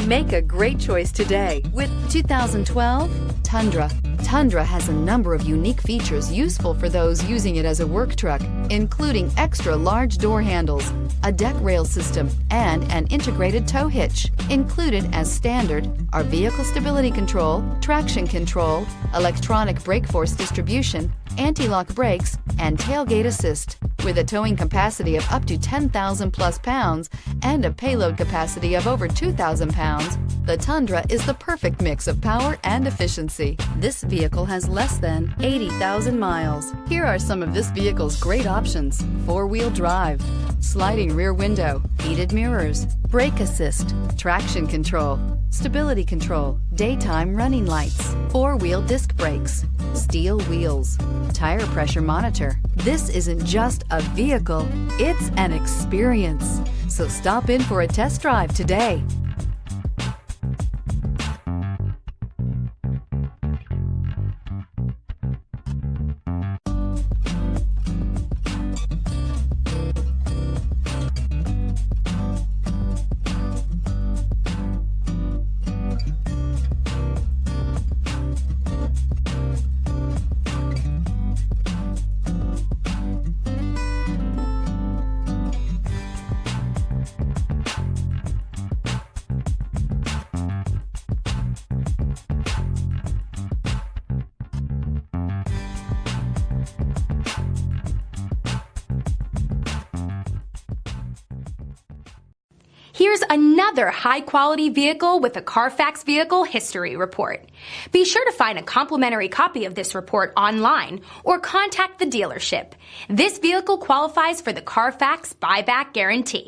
Make a great choice today with 2012 Tundra. Tundra has a number of unique features useful for those using it as a work truck, including extra large door handles, a deck rail system, and an integrated tow hitch. Included as standard are vehicle stability control, traction control, electronic brake force distribution, anti-lock brakes, and tailgate assist. With a towing capacity of up to 10,000 plus pounds and a payload capacity of over 2,000 pounds, the Tundra is the perfect mix of power and efficiency. This vehicle has less than 80,000 miles. Here are some of this vehicle's great options: four-wheel drive, sliding rear window, heated mirrors, brake assist, traction control, stability control, daytime running lights, four-wheel disc brakes, steel wheels, tire pressure monitor. This isn't just a vehicle, it's an experience. So stop in for a test drive today. Here's another high-quality vehicle with a Carfax Vehicle History Report. Be sure to find a complimentary copy of this report online or contact the dealership. This vehicle qualifies for the Carfax Buyback Guarantee.